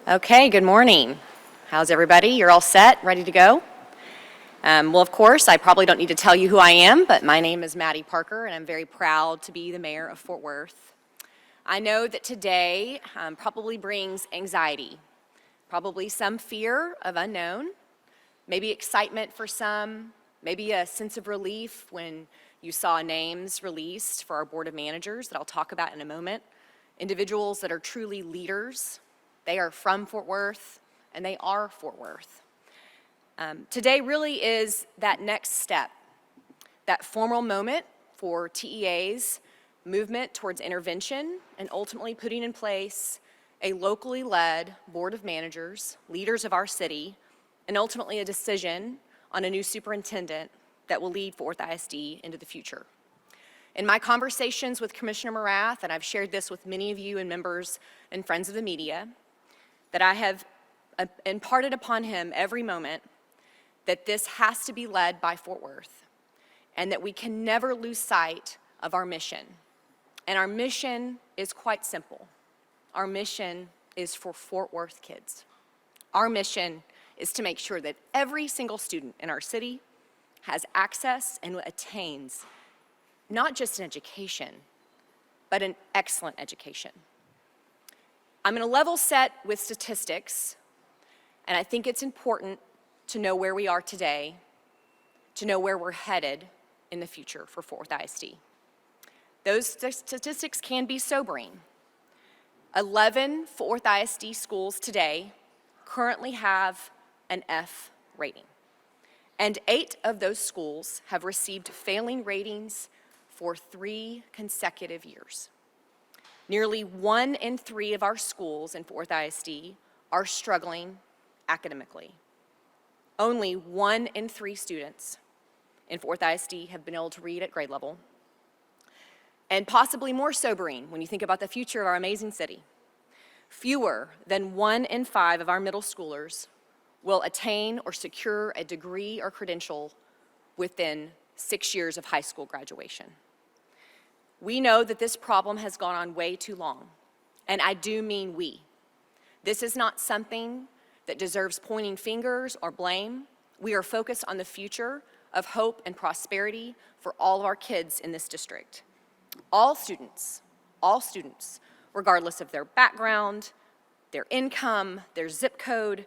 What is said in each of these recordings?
Okay, good morning. How's everybody? You're all set, ready to go? Well, of course, I probably don't need to tell you who I am, but my name is Maddie Parker, and I'm very proud to be the mayor of Fort Worth. I know that today probably brings anxiety, probably some fear of unknown, maybe excitement for some, maybe a sense of relief when you saw names released for our Board of Managers that I'll talk about in a moment, individuals that are truly leaders. They are from Fort Worth, and they are Fort Worth. Today really is that next step, that formal moment for TEA's movement towards intervention and ultimately putting in place a locally led Board of Managers, leaders of our city, and ultimately a decision on a new superintendent that will lead Fort Worth ISD into the future. In my conversations with Commissioner Morath, and I've shared this with many of you and members and friends of the media, that I have imparted upon him every moment that this has to be led by Fort Worth and that we can never lose sight of our mission. And our mission is quite simple. Our mission is for Fort Worth kids. Our mission is to make sure that every single student in our city has access and attains not just an education, but an excellent education. I'm going to level set with statistics, and I think it's important to know where we are today, to know where we're headed in the future for Fort Worth ISD. Those statistics can be sobering. 11 Fort Worth ISD schools today currently have an F rating, and 8 of those schools have received failing ratings for 3 consecutive years. Nearly 1 in 3 of our schools in Fort Worth ISD are struggling academically. Only 1 in 3 students in Fort Worth ISD have been able to read at grade level. And possibly more sobering when you think about the future of our amazing city. Fewer than 1 in 5 of our middle schoolers will attain or secure a degree or credential within 6 years of high school graduation. We know that this problem has gone on way too long, and I do mean we. This is not something that deserves pointing fingers or blame. We are focused on the future of hope and prosperity for all of our kids in this district. All students, regardless of their background, their income, their zip code,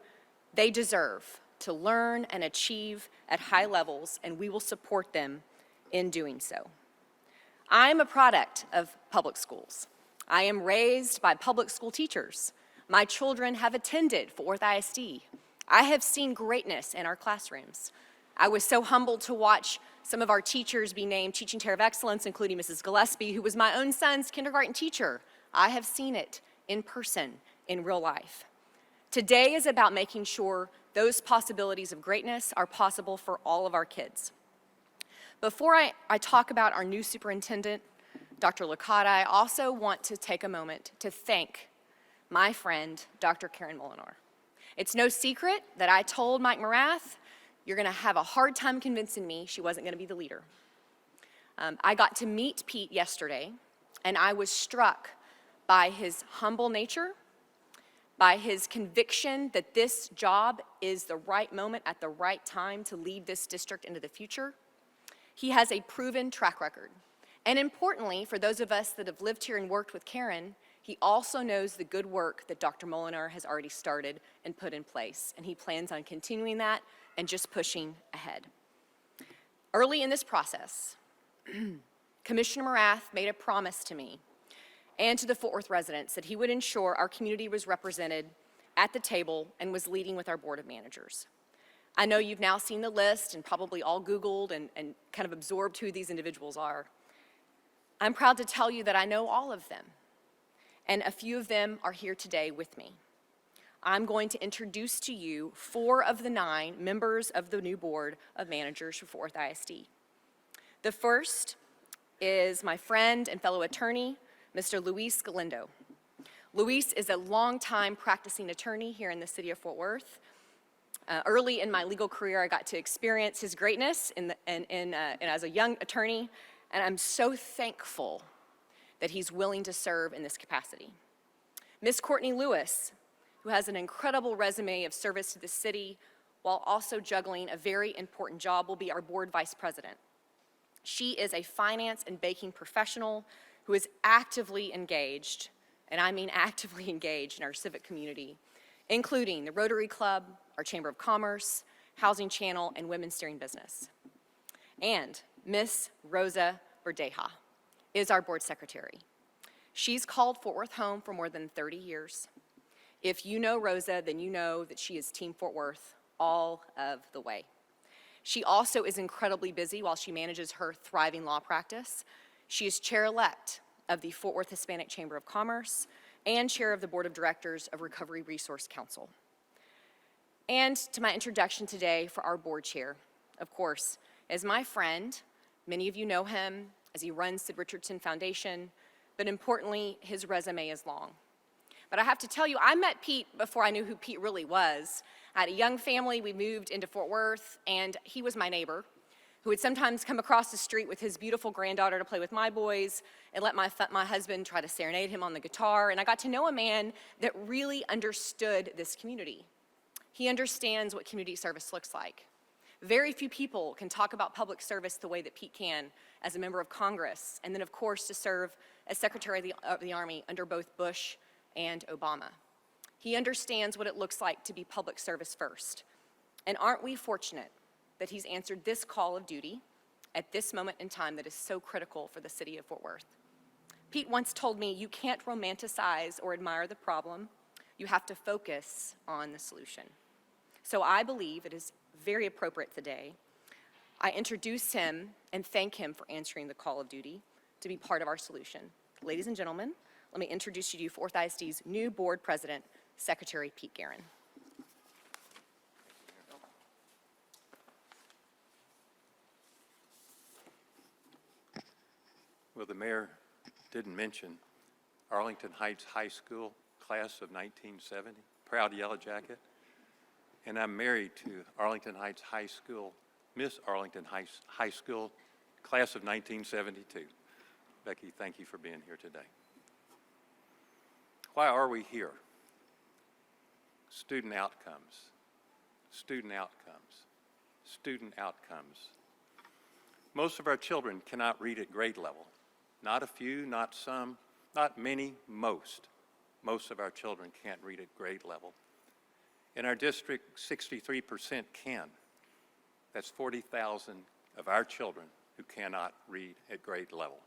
they deserve to learn and achieve at high levels, and we will support them in doing so. I'm a product of public schools. I am raised by public school teachers. My children have attended Fort Worth ISD. I have seen greatness in our classrooms. I was so humbled to watch some of our teachers be named Teaching Chair of Excellence, including Mrs. Gillespie, who was my own son's kindergarten teacher. I have seen it in person, in real life. Today is about making sure those possibilities of greatness are possible for all of our kids. Before I talk about our new superintendent, Dr. Licata, I also want to take a moment to thank my friend, Dr. Karen Molinar. It's no secret that I told Mike Morath, you're going to have a hard time convincing me she wasn't going to be the leader. I got to meet Pete yesterday, and I was struck by his humble nature, by his conviction that this job is the right moment at the right time to lead this district into the future. He has a proven track record. And importantly, for those of us that have lived here and worked with Karen, he also knows the good work that Dr. Molinar has already started and put in place, and he plans on continuing that and just pushing ahead. Early in this process, Commissioner Morath made a promise to me and to the Fort Worth residents that he would ensure our community was represented at the table and was leading with our Board of Managers. I know you've now seen the list and probably all Googled and kind of absorbed who these individuals are. I'm proud to tell you that I know all of them, and a few of them are here today with me. I'm going to introduce to you 4 of the 9 members of the new Board of Managers for Fort Worth ISD. The first is my friend and fellow attorney, Mr. Luis Galindo. Luis is a longtime practicing attorney here in the city of Fort Worth. Early in my legal career, I got to experience his greatness as a young attorney, and I'm so thankful that he's willing to serve in this capacity. Ms. Courtney Lewis who has an incredible resume of service to the city while also juggling a very important job, will be our board vice president. She is a finance and banking professional who is actively engaged, and I mean actively engaged, in our civic community, including the Rotary Club, our Chamber of Commerce, Housing Channel, and Women's Steering Business. And Miss Rosa Verdeja is our board secretary. She's called Fort Worth home for more than 30 years. If you know Rosa, then you know that she is Team Fort Worth all of the way. She also is incredibly busy while she manages her thriving law practice. She is chair-elect of the Fort Worth Hispanic Chamber of Commerce and chair of the Board of Directors of Recovery Resource Council. And to my introduction today for our board chair, of course, is my friend. Many of you know him as he runs the Richardson Foundation, but importantly, his resume is long. But I have to tell you, I met Pete before I knew who Pete really was. I had a young family, we moved into Fort Worth, and he was my neighbor who would sometimes come across the street with his beautiful granddaughter to play with my boys and let my husband try to serenade him on the guitar. And I got to know a man that really understood this community. He understands what community service looks like. Very few people can talk about public service the way that Pete can as a member of Congress, and then of course to serve as Secretary of the Army under both Bush and Obama. He understands what it looks like to be public service first. And aren't we fortunate that he's answered this call of duty at this moment in time that is so critical for the city of Fort Worth. Pete once told me, you can't romanticize or admire the problem, you have to focus on the solution. So I believe it is very appropriate today I introduce him and thank him for answering the call of duty to be part of our solution. Ladies and gentlemen, let me introduce you to Fort Worth ISD's new board president, Secretary Pete Guerin. Well, the mayor didn't mention Arlington Heights High School class of 1970, proud Yellow Jacket. And I'm married to Arlington Heights High School, Miss Arlington Heights High School class of 1972. Becky, thank you for being here today. Why are we here? Student outcomes, student outcomes, student outcomes. Most of our children cannot read at grade level. Not a few, not some, not many, most. Most of our children can't read at grade level. In our district, 63% can. That's 40,000 of our children who cannot read at grade level.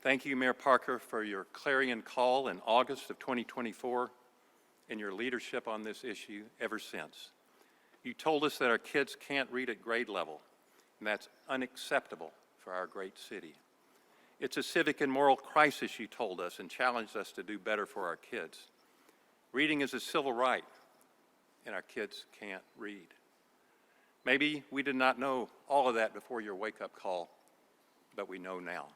Thank you, Mayor Parker, for your clarion call in August of 2024 and your leadership on this issue ever since. You told us that our kids can't read at grade level, and that's unacceptable for our great city. It's a civic and moral crisis, you told us, and challenged us to do better for our kids. Reading is a civil right, and our kids can't read. Maybe we did not know all of that before your wake-up call, but we know now.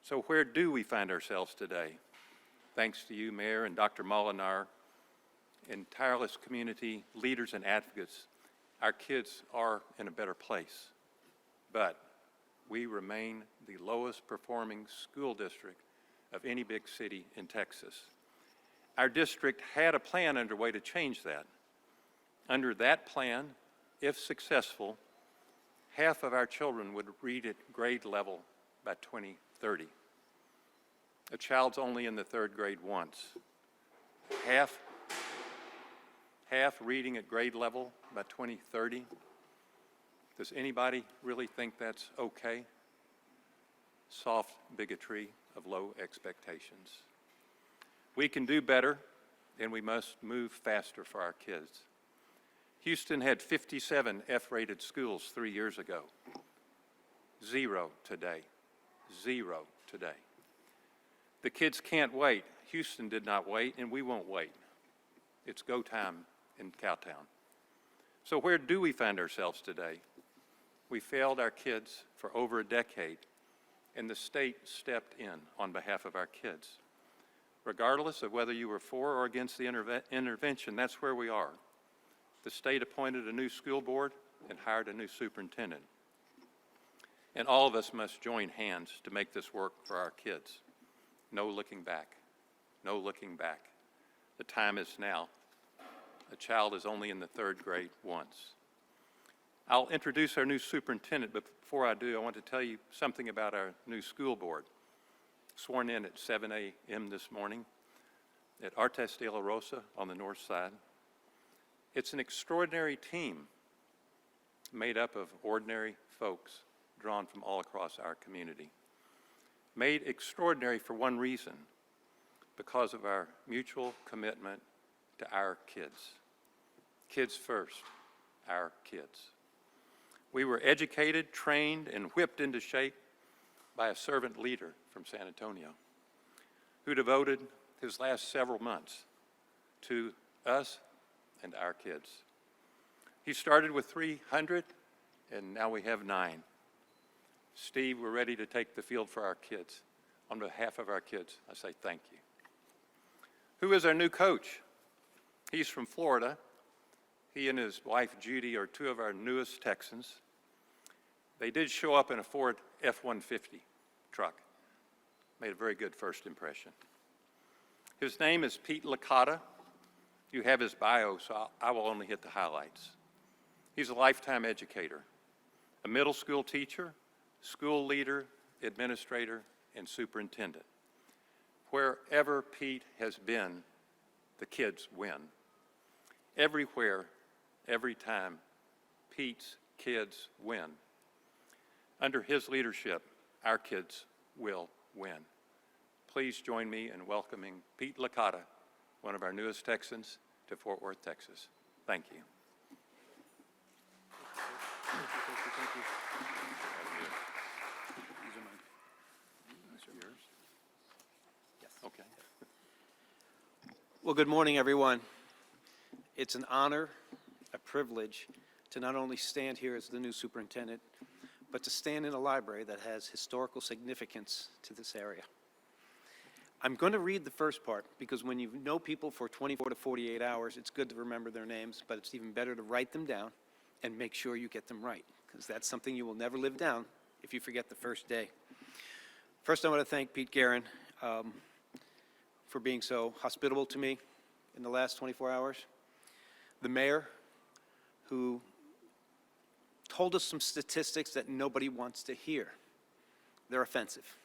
So where do we find ourselves today? Thanks to you, Mayor, and Dr. Molinar, and tireless community leaders and advocates, our kids are in a better place. But we remain the lowest performing school district of any big city in Texas. Our district had a plan underway to change that. Under that plan, if successful, half of our children would read at grade level by 2030. A child's only in the third grade once. Half reading at grade level by 2030. Does anybody really think that's okay? Soft bigotry of low expectations. We can do better, and we must move faster for our kids. Houston had 57 F-rated schools 3 years ago. 0 today. 0 today. The kids can't wait. Houston did not wait, and we won't wait. It's go time in Cowtown. So where do we find ourselves today? We failed our kids for over a decade, and the state stepped in on behalf of our kids. Regardless of whether you were for or against the intervention, that's where we are. The state appointed a new school board and hired a new superintendent. And all of us must join hands to make this work for our kids. No looking back. no looking back. The time is now. A child is only in the third grade once. I'll introduce our new superintendent, but before I do, I want to tell you something about our new school board. Sworn in at 7 a.m. this morning at Artes de la Rosa on the north side. It's an extraordinary team made up of ordinary folks drawn from all across our community. Made extraordinary for one reason, because of our mutual commitment to our kids. Kids first, our kids. We were educated, trained, and whipped into shape by a servant leader from San Antonio who devoted his last several months to us and our kids. He started with 300, and now we have 9. Steve, we're ready to take the field for our kids. On behalf of our kids, I say thank you. Who is our new coach? He's from Florida. He and his wife, Judy, are 2 of our newest Texans. They did show up in a Ford F-150 truck. Made a very good first impression. His name is Pete Licata. You have his bio, so I will only hit the highlights. He's a lifetime educator, a middle school teacher, school leader, administrator, and superintendent. Wherever Pete has been, the kids win. Everywhere, every time, Pete's kids win. Under his leadership, our kids will win. Please join me in welcoming Pete Licata, one of our newest Texans, to Fort Worth, Texas. Thank you. Thank you. These are yours? Yes. Okay. Well, good morning, everyone. It's an honor, a privilege to not only stand here as the new superintendent, but to stand in a library that has historical significance to this area. I'm going to read the first part because when you know people for 24 to 48 hours, it's good to remember their names, but it's even better to write them down and make sure you get them right, because that's something you will never live down if you forget the first day. First, I want to thank Pete Guerin for being so hospitable to me in the last 24 hours. The mayor, who told us some statistics that nobody wants to hear. They're offensive.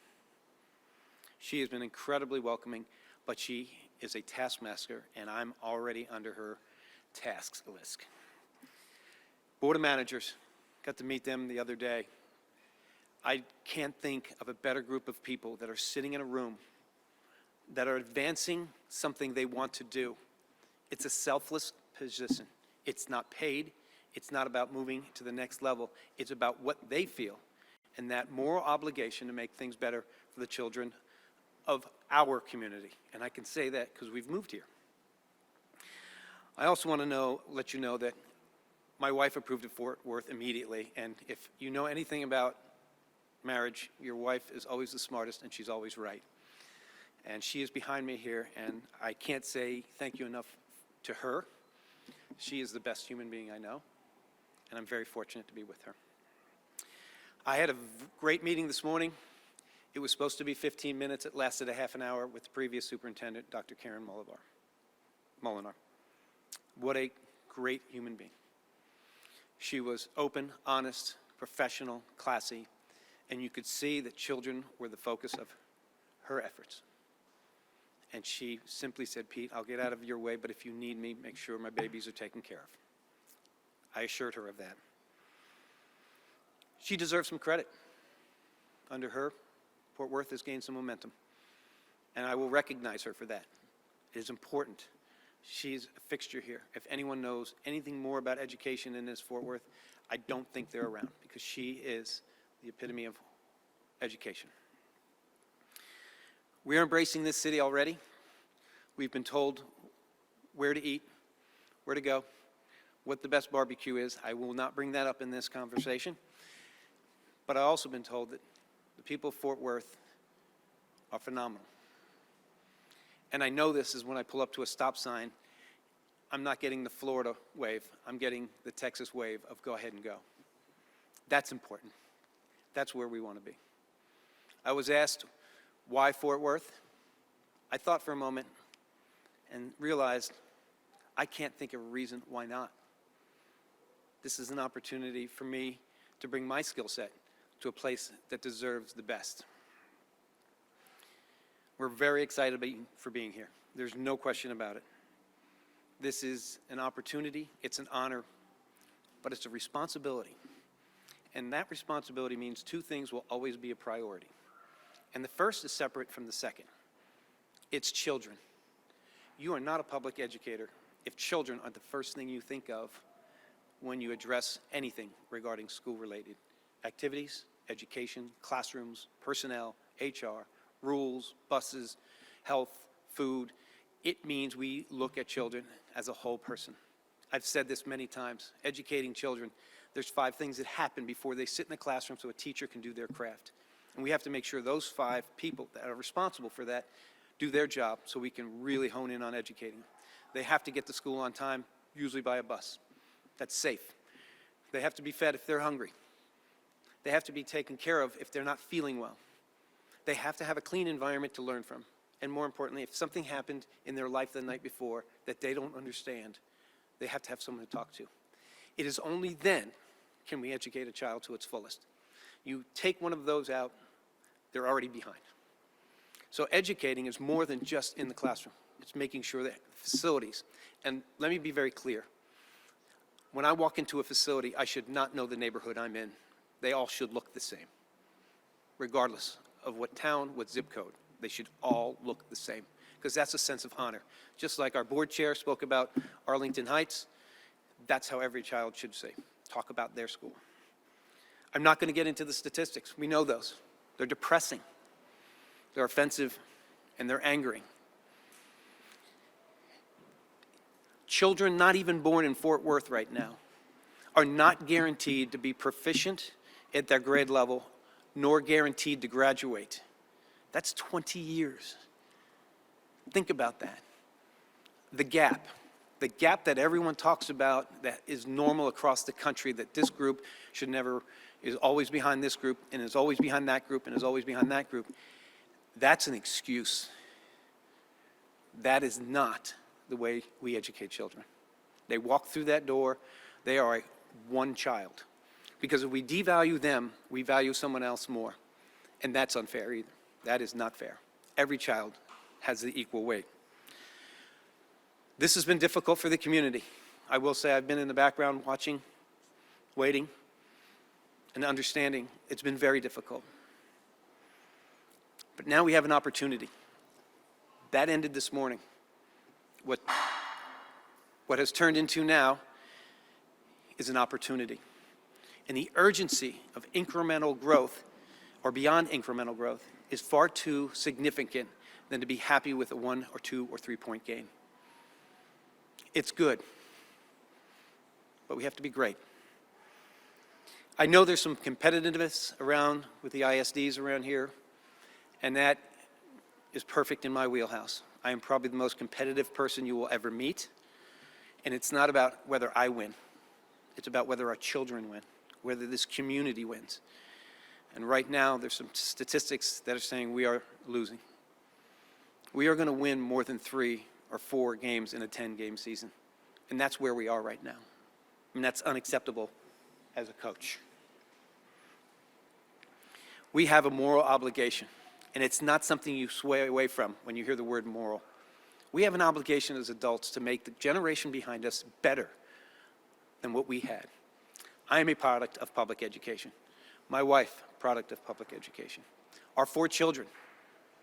She has been incredibly welcoming, but she is a taskmaster, and I'm already under her tasks list. Board of Managers, got to meet them the other day. I can't think of a better group of people that are sitting in a room that are advancing something they want to do. It's a selfless position. It's not paid. It's not about moving to the next level. It's about what they feel and that moral obligation to make things better for the children of our community. And I can say that because we've moved here. I also want to let you know that my wife approved of Fort Worth immediately. And if you know anything about marriage, your wife is always the smartest and she's always right. And she is behind me here, and I can't say thank you enough to her. She is the best human being I know, and I'm very fortunate to be with her. I had a great meeting this morning. It was supposed to be 15 minutes. It lasted a half an hour with the previous superintendent, Dr. Karen Molinar. What a great human being. She was open, honest, professional, classy, and you could see that children were the focus of her efforts. And she simply said, Pete, I'll get out of your way, but if you need me, make sure my babies are taken care of. I assured her of that. She deserves some credit. Under her, Fort Worth has gained some momentum, and I will recognize her for that. It is important. She's a fixture here. If anyone knows anything more about education in this Fort Worth, I don't think they're around, because she is the epitome of education. We are embracing this city already. We've been told where to eat, where to go, what the best barbecue is. I will not bring that up in this conversation. But I've also been told that the people of Fort Worth are phenomenal. And I know this is when I pull up to a stop sign, I'm not getting the Florida wave. I'm getting the Texas wave of go ahead and go. That's important. That's where we want to be. I was asked, why Fort Worth? I thought for a moment and realized I can't think of a reason why not. This is an opportunity for me to bring my skill set to a place that deserves the best. We're very excited for being here. There's no question about it. This is an opportunity, it's an honor, but it's a responsibility. And that responsibility means two things will always be a priority. And the first is separate from the second. It's children. You are not a public educator if children are the first thing you think of when you address anything regarding school-related activities, education, classrooms, personnel, HR, rules, buses, health, food. It means we look at children as a whole person. I've said this many times, educating children, there's 5 things that happen before they sit in the classroom so a teacher can do their craft. And we have to make sure those 5 people that are responsible for that do their job so we can really hone in on educating them. They have to get to school on time, usually by a bus. That's safe. They have to be fed if they're hungry. They have to be taken care of if they're not feeling well. They have to have a clean environment to learn from. And more importantly, if something happened in their life the night before that they don't understand, they have to have someone to talk to. It is only then can we educate a child to its fullest. You take one of those out, they're already behind. So educating is more than just in the classroom. It's making sure that facilities, and let me be very clear. When I walk into a facility, I should not know the neighborhood I'm in. They all should look the same, regardless of what town, what zip code. They should all look the same, because that's a sense of honor. Just like our board chair spoke about Arlington Heights, that's how every child should say, talk about their school. I'm not going to get into the statistics. We know those. They're depressing, they're offensive, and they're angering. Children not even born in Fort Worth right now are not guaranteed to be proficient at their grade level, nor guaranteed to graduate. That's 20 years. Think about that. The gap that everyone talks about that is normal across the country, that this group should never, is always behind this group, and is always behind that group, and is always behind that group, that's an excuse. That is not the way we educate children. They walk through that door, they are one child. Because if we devalue them, we value someone else more. And that's unfair either. That is not fair. Every child has the equal weight. This has been difficult for the community. I will say I've been in the background watching, waiting, and understanding. It's been very difficult. But now we have an opportunity. That ended this morning. What has turned into now is an opportunity. And the urgency of incremental growth, or beyond incremental growth, is far too significant than to be happy with a 1 or 2 or 3 point gain. It's good, but we have to be great. I know there's some competitiveness around with the ISDs around here, and that is perfect in my wheelhouse. I am probably the most competitive person you will ever meet, and it's not about whether I win. It's about whether our children win, whether this community wins. And right now, there's some statistics that are saying we are losing. We are going to win more than 3 or 4 games in a 10-game season, and that's where we are right now. And that's unacceptable as a coach. We have a moral obligation, and it's not something you sway away from when you hear the word moral. We have an obligation as adults to make the generation behind us better than what we had. I am a product of public education. My wife, product of public education. Our 4 children,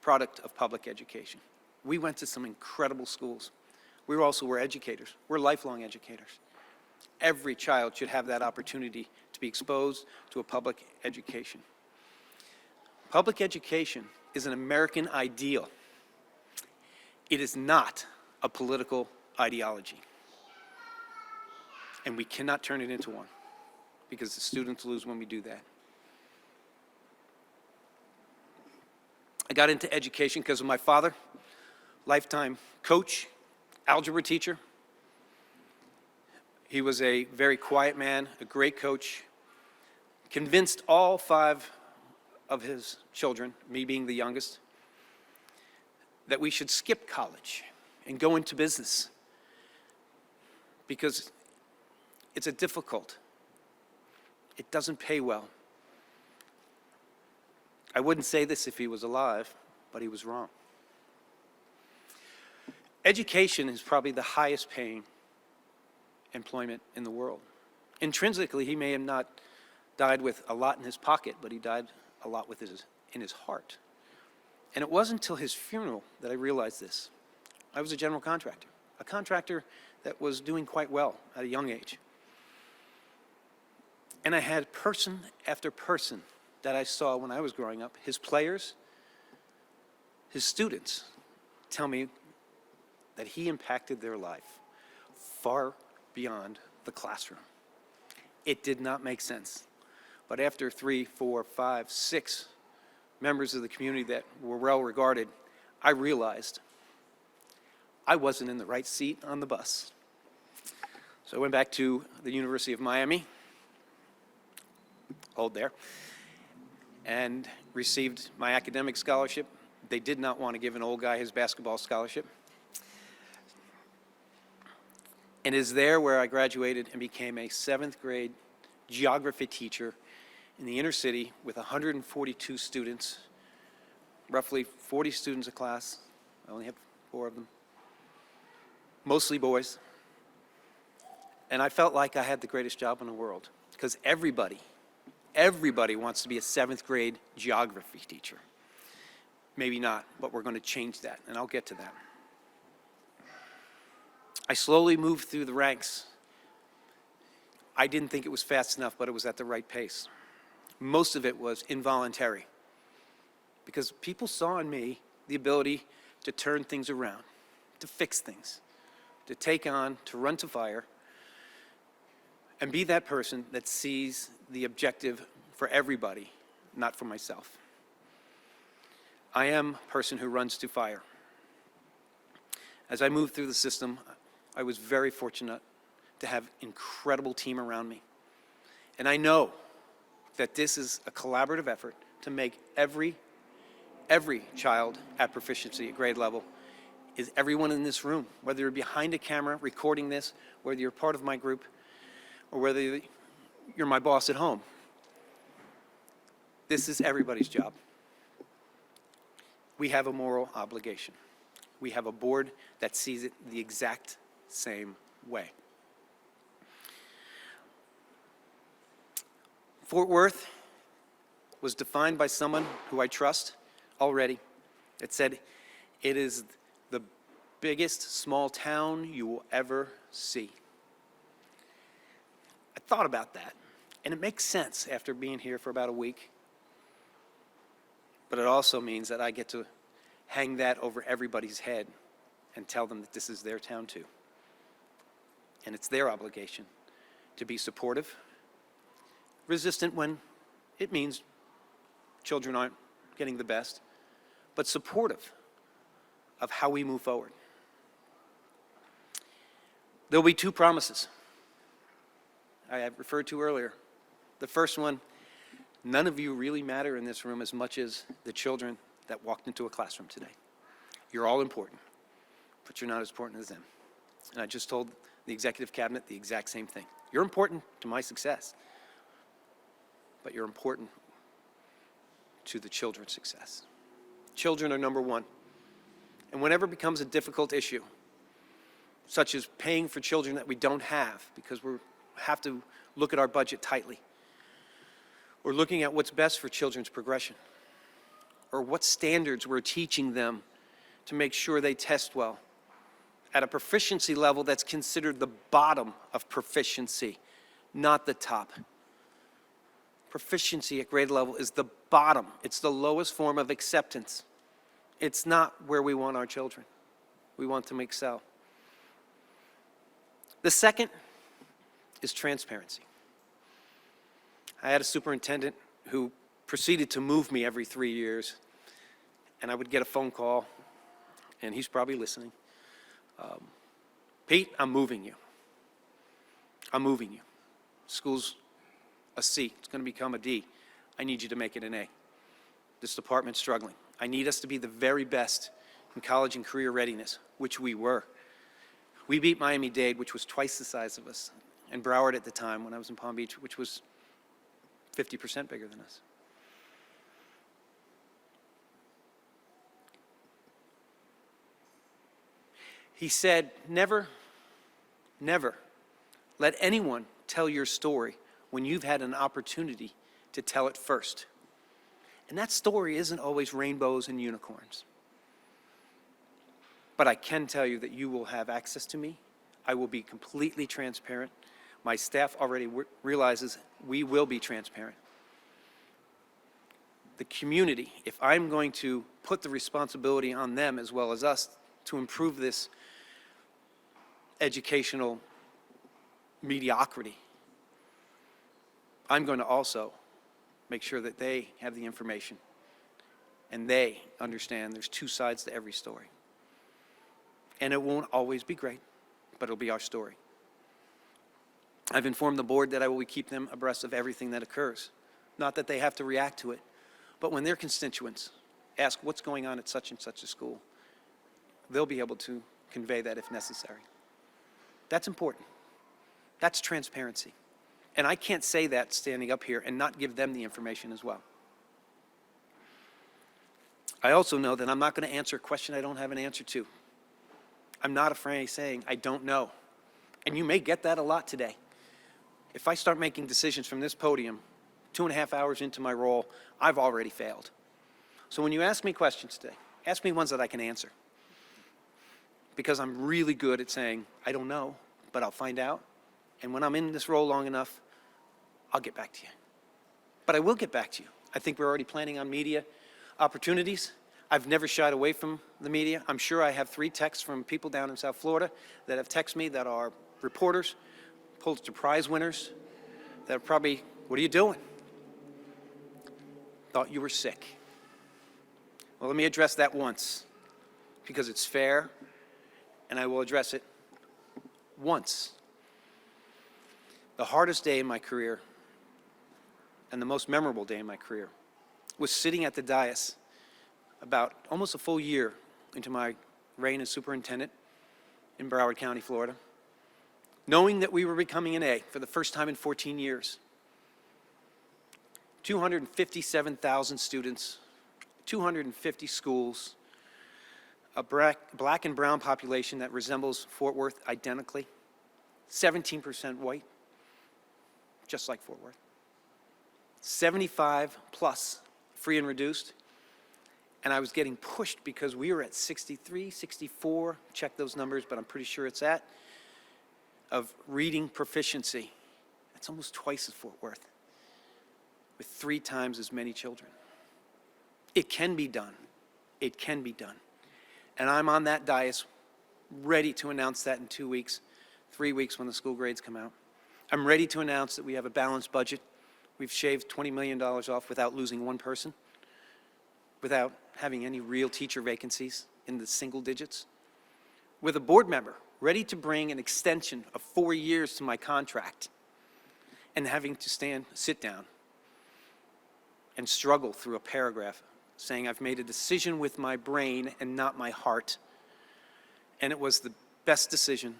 product of public education. We went to some incredible schools. We also were educators. We're lifelong educators. Every child should have that opportunity to be exposed to a public education. Public education is an American ideal. It is not a political ideology. And we cannot turn it into one, because the students lose when we do that. I got into education because of my father, lifetime coach, algebra teacher. He was a very quiet man, a great coach, convinced all 5 of his children, me being the youngest, that we should skip college and go into business because it's a difficult, it doesn't pay well. I wouldn't say this if he was alive, but he was wrong. Education is probably the highest paying employment in the world. Intrinsically, he may have not died with a lot in his pocket, but he died a lot in his heart. And it wasn't until his funeral that I realized this. I was a general contractor, a contractor that was doing quite well at a young age. And I had person after person that I saw when I was growing up, his players, his students, tell me that he impacted their life far beyond the classroom. It did not make sense. But after 3, 4, 5, 6 members of the community that were well regarded, I realized I wasn't in the right seat on the bus. So I went back to the University of Miami, hold there, and received my academic scholarship. They did not want to give an old guy his basketball scholarship. And it is there where I graduated and became a 7th grade geography teacher in the inner city with 142 students, roughly 40 students a class. I only had 4 of them, mostly boys. And I felt like I had the greatest job in the world because everybody wants to be a 7th grade geography teacher. Maybe not, but we're going to change that, and I'll get to that. I slowly moved through the ranks. I didn't think it was fast enough, but it was at the right pace. Most of it was involuntary because people saw in me the ability to turn things around, to fix things, to take on, to run to fire, and be that person that sees the objective for everybody, not for myself. I am a person who runs to fire. As I moved through the system, I was very fortunate to have an incredible team around me. And I know that this is a collaborative effort to make every child at proficiency at grade level is everyone in this room, whether you're behind a camera recording this, whether you're part of my group, or whether you're my boss at home. This is everybody's job. We have a moral obligation. We have a board that sees it the exact same way. Fort Worth was defined by someone who I trust already. It said, it is the biggest small town you will ever see. I thought about that, and it makes sense after being here for about a week. But it also means that I get to hang that over everybody's head and tell them that this is their town too. And it's their obligation to be supportive, resistant when it means children aren't getting the best, but supportive of how we move forward. There'll be 2 promises I have referred to earlier. The first one, none of you really matter in this room as much as the children that walked into a classroom today. You're all important, but you're not as important as them. And I just told the executive cabinet the exact same thing. You're important to my success, but you're important to the children's success. Children are number 1. And whenever it becomes a difficult issue, such as paying for children that we don't have because we have to look at our budget tightly, or looking at what's best for children's progression, or what standards we're teaching them to make sure they test well at a proficiency level that's considered the bottom of proficiency, not the top. Proficiency at grade level is the bottom. It's the lowest form of acceptance. It's not where we want our children. We want them to excel. The second is transparency. I had a superintendent who proceeded to move me every 3 years, and I would get a phone call, and he's probably listening. Pete, I'm moving you. I'm moving you. School's a C. It's going to become a D. I need you to make it an A. This department's struggling. I need us to be the very best in college and career readiness, which we were. We beat Miami-Dade, which was twice the size of us, and Broward at the time when I was in Palm Beach, which was 50% bigger than us. He said, never, never let anyone tell your story when you've had an opportunity to tell it first. And that story isn't always rainbows and unicorns. But I can tell you that you will have access to me. I will be completely transparent. My staff already realizes we will be transparent. The community, if I'm going to put the responsibility on them as well as us to improve this educational mediocrity, I'm going to also make sure that they have the information and they understand there's two sides to every story. And it won't always be great, but it'll be our story. I've informed the board that I will keep them abreast of everything that occurs. Not that they have to react to it, but when their constituents ask what's going on at such and such a school, they'll be able to convey that if necessary. That's important. That's transparency. And I can't say that standing up here and not give them the information as well. I also know that I'm not going to answer a question I don't have an answer to. I'm not afraid of saying I don't know. And you may get that a lot today. If I start making decisions from this podium 2.5 hours into my role, I've already failed. So when you ask me questions today, ask me ones that I can answer. Because I'm really good at saying, I don't know, but I'll find out. And when I'm in this role long enough, I'll get back to you. But I will get back to you. I think we're already planning on media opportunities. I've never shied away from the media. I'm sure I have 3 texts from people down in South Florida that have texted me that are reporters, Pulitzer Prize winners, that are probably, what are you doing? Thought you were sick. Well, let me address that once, because it's fair, and I will address it once. The hardest day in my career, and the most memorable day in my career, was sitting at the dais about almost a full year into my reign as superintendent in Broward County, Florida, knowing that we were becoming an A for the first time in 14 years. 257,000 students, 250 schools, a black and brown population that resembles Fort Worth identically, 17% white, just like Fort Worth. 75 plus free and reduced, and I was getting pushed because we were at 63, 64, check those numbers, but I'm pretty sure it's at, of reading proficiency. That's almost twice as Fort Worth, with 3 times as many children. It can be done. It can be done. And I'm on that dais, ready to announce that in 2 weeks, 3 weeks when the school grades come out. I'm ready to announce that we have a balanced budget. We've shaved $20 million off without losing one person, without having any real teacher vacancies in the single digits, with a board member ready to bring an extension of 4 years to my contract, and having to sit down and struggle through a paragraph saying I've made a decision with my brain and not my heart. And it was the best decision,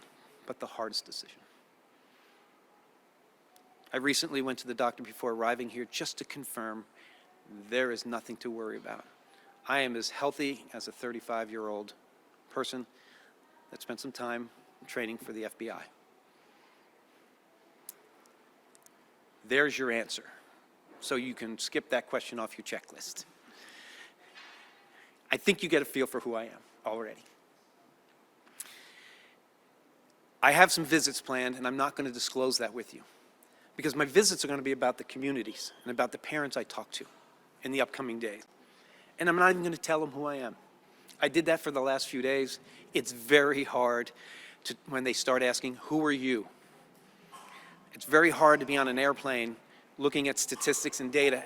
but the hardest decision. I recently went to the doctor before arriving here just to confirm there is nothing to worry about. I am as healthy as a 35-year-old person that spent some time training for the FBI. There's your answer. So you can skip that question off your checklist. I think you get a feel for who I am already. I have some visits planned, and I'm not going to disclose that with you, because my visits are going to be about the communities and about the parents I talk to in the upcoming days. And I'm not even going to tell them who I am. I did that for the last few days. It's very hard when they start asking, who are you? It's very hard to be on an airplane looking at statistics and data,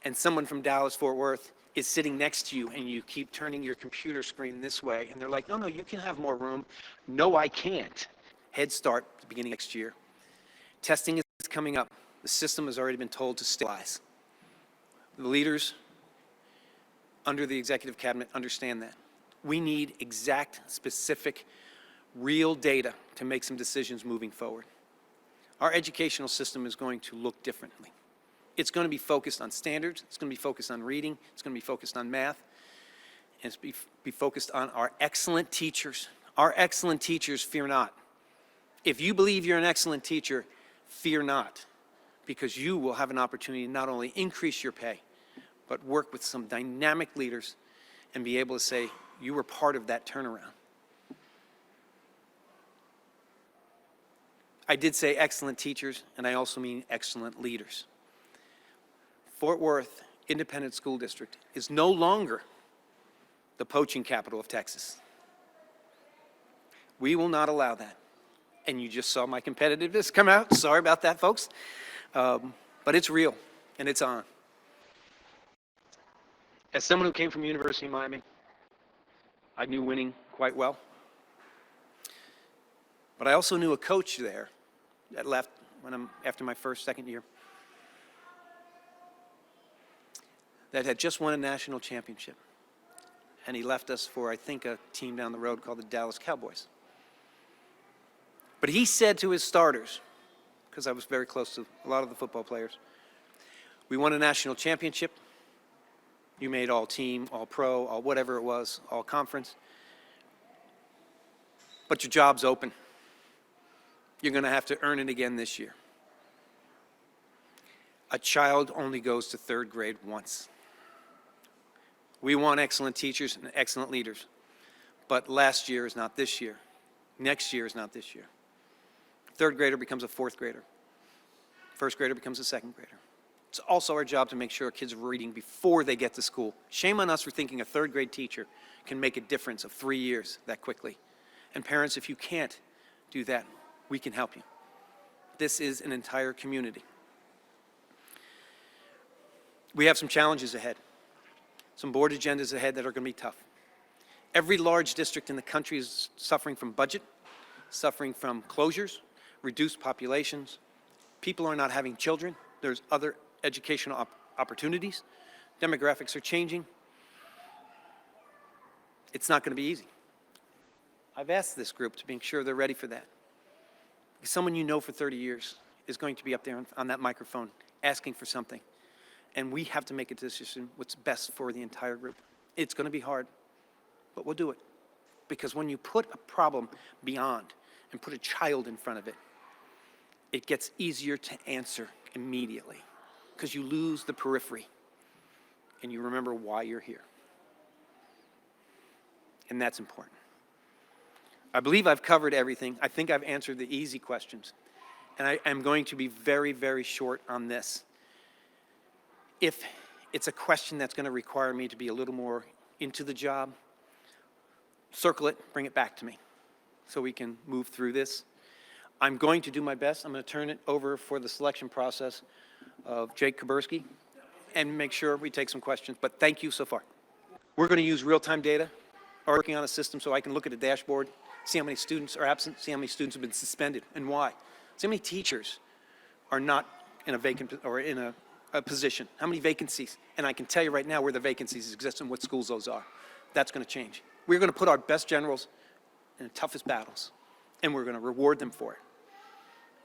and someone from Dallas, Fort Worth is sitting next to you, and you keep turning your computer screen this way, and they're like, no, you can have more room. No, I can't. Head Start, beginning next year. Testing is coming up. The system has already been told to stabilize. The leaders under the executive cabinet understand that. We need exact, specific, real data to make some decisions moving forward. Our educational system is going to look differently. It's going to be focused on standards, it's going to be focused on reading, it's going to be focused on math, and it's be focused on our excellent teachers. Our excellent teachers, fear not. If you believe you're an excellent teacher, fear not, because you will have an opportunity to not only increase your pay, but work with some dynamic leaders and be able to say you were part of that turnaround. I did say excellent teachers, and I also mean excellent leaders. Fort Worth Independent School District is no longer the poaching capital of Texas. We will not allow that. And you just saw my competitiveness come out. Sorry about that, folks. But it's real, and it's on. As someone who came from University of Miami, I knew winning quite well. But I also knew a coach there that left after my second year, that had just won a national championship. And he left us for, I think, a team down the road called the Dallas Cowboys. But he said to his starters, because I was very close to a lot of the football players, we won a national championship. You made all team, all pro, all whatever it was, all conference. But your job's open. You're going to have to earn it again this year. A child only goes to third grade once. We want excellent teachers and excellent leaders, but last year is not this year. Next year is not this year. Third grader becomes a fourth grader. First grader becomes a second grader. It's also our job to make sure our kids are reading before they get to school. Shame on us for thinking a third grade teacher can make a difference of 3 years that quickly. And parents, if you can't do that, we can help you. This is an entire community. We have some challenges ahead, some board agendas ahead that are going to be tough. Every large district in the country is suffering from budget, suffering from closures, reduced populations. People are not having children. There's other educational opportunities. Demographics are changing. It's not going to be easy. I've asked this group to make sure they're ready for that. Because someone you know for 30 years is going to be up there on that microphone asking for something. And we have to make a decision what's best for the entire group. It's going to be hard, but we'll do it. Because when you put a problem beyond and put a child in front of it, it gets easier to answer immediately because you lose the periphery and you remember why you're here. And that's important. I believe I've covered everything. I think I've answered the easy questions. And I am going to be very, very short on this. If it's a question that's going to require me to be a little more into the job, circle it, bring it back to me so we can move through this. I'm going to do my best. I'm going to turn it over for the selection process of Jake Kuberski and make sure we take some questions. But thank you so far. We're going to use real-time data, working on a system so I can look at a dashboard, see how many students are absent, see how many students have been suspended and why. See how many teachers are not in a vacant or in a position, how many vacancies, and I can tell you right now where the vacancies exist and what schools those are. That's going to change. We're going to put our best generals in the toughest battles, and we're going to reward them for it.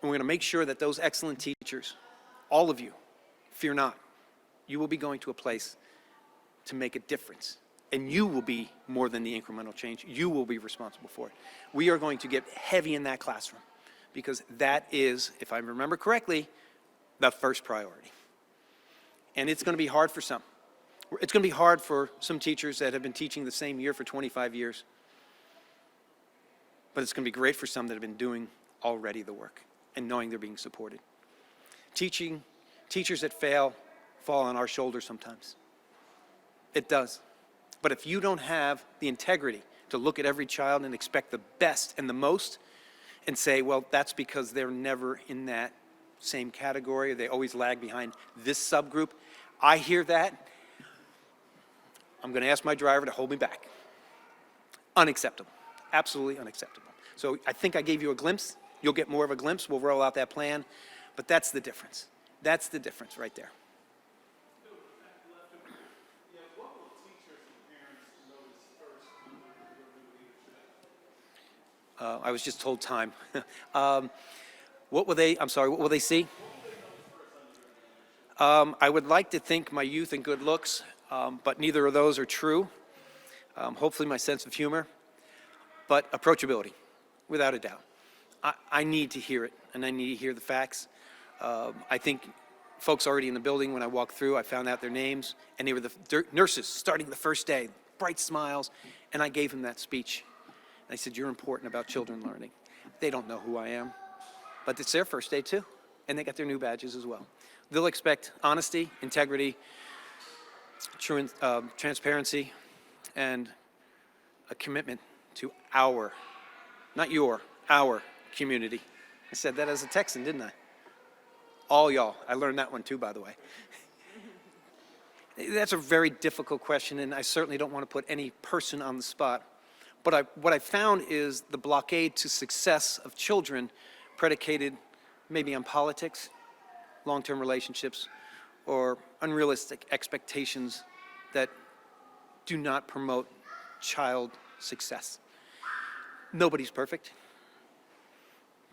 And we're going to make sure that those excellent teachers, all of you, fear not, you will be going to a place to make a difference, and you will be more than the incremental change. You will be responsible for it. We are going to get heavy in that classroom because that is, if I remember correctly, the first priority. And it's going to be hard for some. It's going to be hard for some teachers that have been teaching the same year for 25 years. But it's going to be great for some that have been doing already the work and knowing they're being supported. Teachers that fail fall on our shoulders sometimes. It does. But if you don't have the integrity to look at every child and expect the best and the most and say, well, that's because they're never in that same category, or they always lag behind this subgroup. I hear that. I'm going to ask my driver to hold me back. Unacceptable. Absolutely unacceptable. So I think I gave you a glimpse. You'll get more of a glimpse. We'll roll out that plan. But that's the difference. That's the difference right there. What will teachers and parents notice first when I was just told time. What will they see? I would like to think my youth and good looks, but neither of those are true. Hopefully my sense of humor, but approachability, without a doubt. I need to hear it, and I need to hear the facts. I think folks already in the building, when I walked through, I found out their names, and they were the nurses starting the first day, bright smiles, and I gave them that speech. And I said, you're important about children learning. They don't know who I am, but it's their first day too, and they got their new badges as well. They'll expect honesty, integrity, transparency, and a commitment to our, not your, our community. I said that as a Texan, didn't I? All y'all. I learned that one too, by the way. That's a very difficult question, and I certainly don't want to put any person on the spot. But what I found is the blockade to success of children predicated maybe on politics, long-term relationships, or unrealistic expectations that do not promote child success. Nobody's perfect.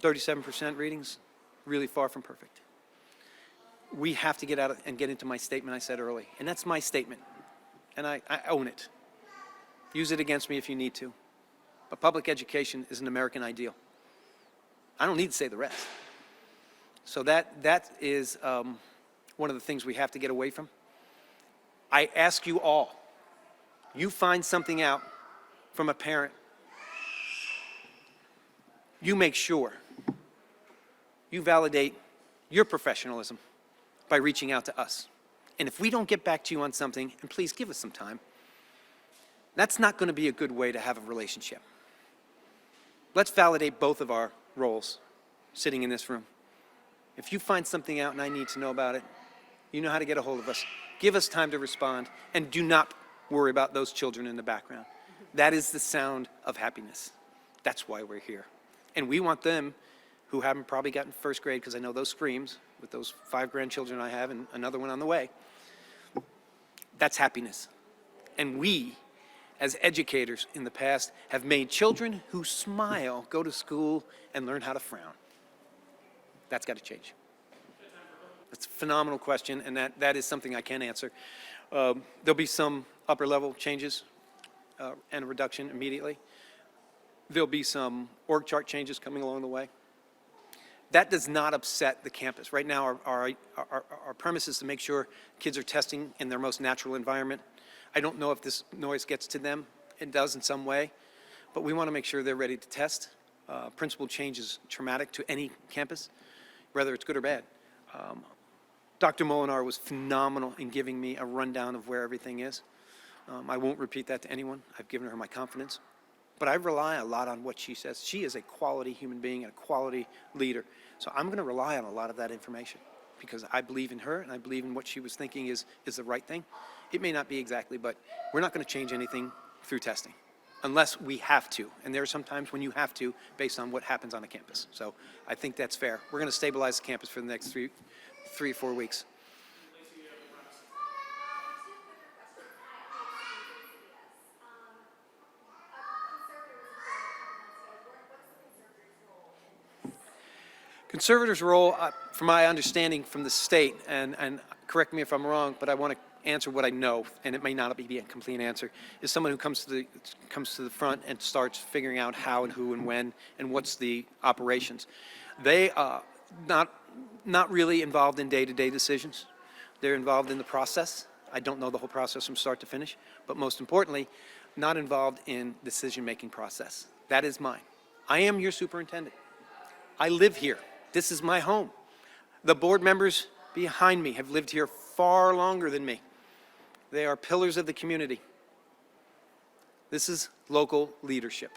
37% readings, really far from perfect. We have to get out and get into my statement I said early, and that's my statement, and I own it. Use it against me if you need to. But public education is an American ideal. I don't need to say the rest. So that is one of the things we have to get away from. I ask you all, you find something out from a parent, you make sure you validate your professionalism by reaching out to us. And if we don't get back to you on something, and please give us some time, that's not going to be a good way to have a relationship. Let's validate both of our roles sitting in this room. If you find something out and I need to know about it, you know how to get a hold of us. Give us time to respond, and do not worry about those children in the background. That is the sound of happiness. That's why we're here. And we want them who haven't probably gotten first grade, because I know those screams with those 5 grandchildren I have and another one on the way. That's happiness. And we, as educators in the past, have made children who smile go to school and learn how to frown. That's got to change. That's a phenomenal question, and that is something I can answer. There'll be some upper level changes and a reduction immediately. There'll be some org chart changes coming along the way. That does not upset the campus. Right now, our premise is to make sure kids are testing in their most natural environment. I don't know if this noise gets to them. It does in some way, but we want to make sure they're ready to test. Principal change is traumatic to any campus, whether it's good or bad. Dr. Molinar was phenomenal in giving me a rundown of where everything is. I won't repeat that to anyone. I've given her my confidence. But I rely a lot on what she says. She is a quality human being and a quality leader. So I'm going to rely on a lot of that information because I believe in her and I believe in what she was thinking is the right thing. It may not be exactly, but we're not going to change anything through testing unless we have to. And there are some times when you have to based on what happens on a campus. So I think that's fair. We're going to stabilize the campus for the next three or 4 weeks. Conservators' role, from my understanding from the state, and correct me if I'm wrong, but I want to answer what I know, and it may not be a complete answer, is someone who comes to the front and starts figuring out how and who and when and what's the operations. They are not really involved in day-to-day decisions. They're involved in the process. I don't know the whole process from start to finish, but most importantly, not involved in decision-making process. That is mine. I am your superintendent. I live here. This is my home. The board members behind me have lived here far longer than me. They are pillars of the community. This is local leadership.